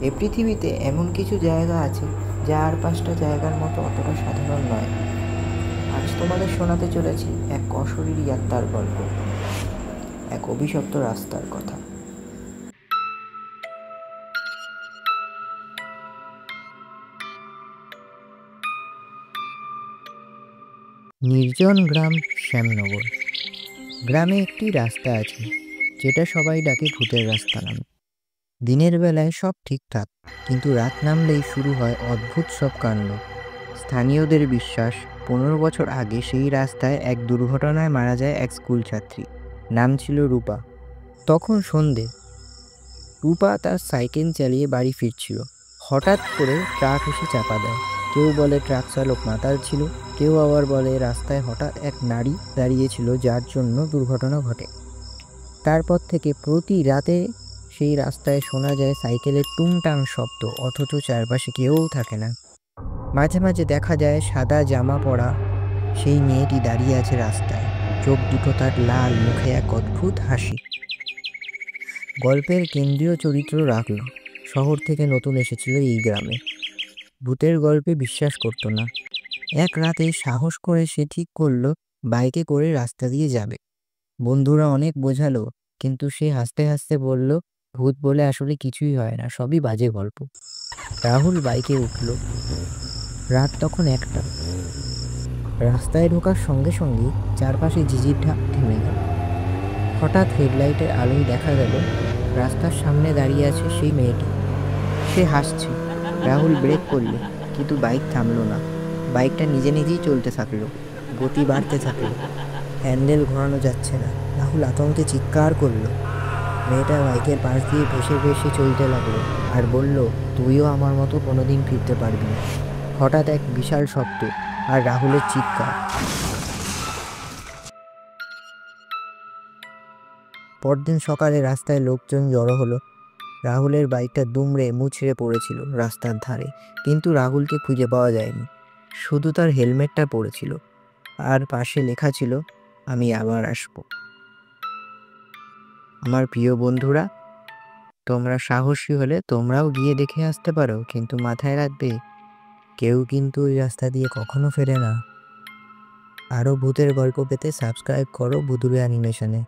এই পৃথিবীতে এমন কিছু জায়গা আছে যা আর 5টা জায়গার মতো অতটা সাধারণ নয়। আজ তোমাদের শোনাতে চলেছি এক অশরীরী আত্মার গল্প, এক অভিশপ্ত রাস্তার কথা। নির্জন গ্রাম শ্যামনগর। গ্রামে একটি রাস্তা আছে যেটা সবাই ডাকে ভূতের রাস্তা নামে। দিনের বেলায় সব ঠিকঠাক, কিন্তু রাত নামলেই শুরু হয় অদ্ভুত সব কাণ্ড। স্থানীয়দের বিশ্বাস 15 বছর আগে সেই রাস্তায় এক দুর্ঘটনায় মারা যায় এক স্কুল ছাত্রী। নাম ছিল রূপা। তখন সন্ধে। রূপা তার সাইকেল চালিয়ে বাড়ি ফিরছিল। হঠাৎ করে ট্রাক এসে চাপা দেয়। কেউ বলে ট্রাক চালক মাতাল ছিল, কেউ আবার বলে রাস্তায় হঠাৎ এক নারী দাঁড়িয়েছিল যার জন্য দুর্ঘটনা ঘটে। তারপর থেকে প্রতি রাতে সেই রাস্তায় শোনা যায় সাইকেলের টুংটাং শব্দ, অথচ চারপাশে কেউ থাকে না। মাঝে মাঝে দেখা যায় সাদা জামা পরা সেই মেয়েটি দাঁড়িয়ে আছে রাস্তায়, চোখ দুটো তার লাল, মুখে এক অদ্ভুত হাসি। গল্পের কেন্দ্রীয় চরিত্র রাখল শহর থেকে নতুন এসেছিল এই গ্রামে। ভূতের গল্পে বিশ্বাস করতো না। এক রাতে সাহস করে সে ঠিক করলো বাইকে করে রাস্তা দিয়ে যাবে। বন্ধুরা অনেক বোঝালো, কিন্তু সে হাসতে হাসতে বলল, ভূত বলে আসলে কিছুই হয় না, সবই বাজে গল্প। রাহুল বাইকে উঠল। রাত তখন 1টা। রাস্তায় ঢোকার সঙ্গে সঙ্গে চারপাশে ঝিঝির ঢাক থেমে গেল। হঠাৎ হেডলাইটের আলোয় দেখা গেল রাস্তার সামনে দাঁড়িয়ে আছে সেই মেয়েটি। সে হাসছে। রাহুল ব্রেক করলে, কিন্তু বাইক থামলো না। বাইকটা নিজে নিজেই চলতে থাকলো, গতি বাড়তে থাকলো, হ্যান্ডেল ঘোরানো যাচ্ছে না। রাহুল আতঙ্কে চিৎকার করলো। মেয়েটা বাইকের পাশ দিয়ে ভেসে ভেসে চলতে লাগলো আর বলল, তুইও আমার মতো কোনোদিন ফিরতে পারবি না। হঠাৎ এক বিশাল শব্দ আর রাহুলের চিৎকার। পরদিন সকালে রাস্তায় লোকজন জড়ো হলো। রাহুলের বাইকটা দুমড়ে মুচড়ে পড়েছিল রাস্তার ধারে, কিন্তু রাহুলকে খুঁজে পাওয়া যায়নি। শুধু তার হেলমেটটা পড়েছিল, আর পাশে লেখা ছিল, আমি আবার আসবো। আমার প্রিয় বন্ধুরা, তোমরা সাহসী হলে তোমরাও গিয়ে দেখে আসতে পারো, কিন্তু মাথায় রাখবে, কেউ কিন্তু ওই রাস্তা দিয়ে কখনো ফেরে না। আরও ভূতের গল্প পেতে সাবস্ক্রাইব করো ভুতুড়ে অ্যানিমেশনে।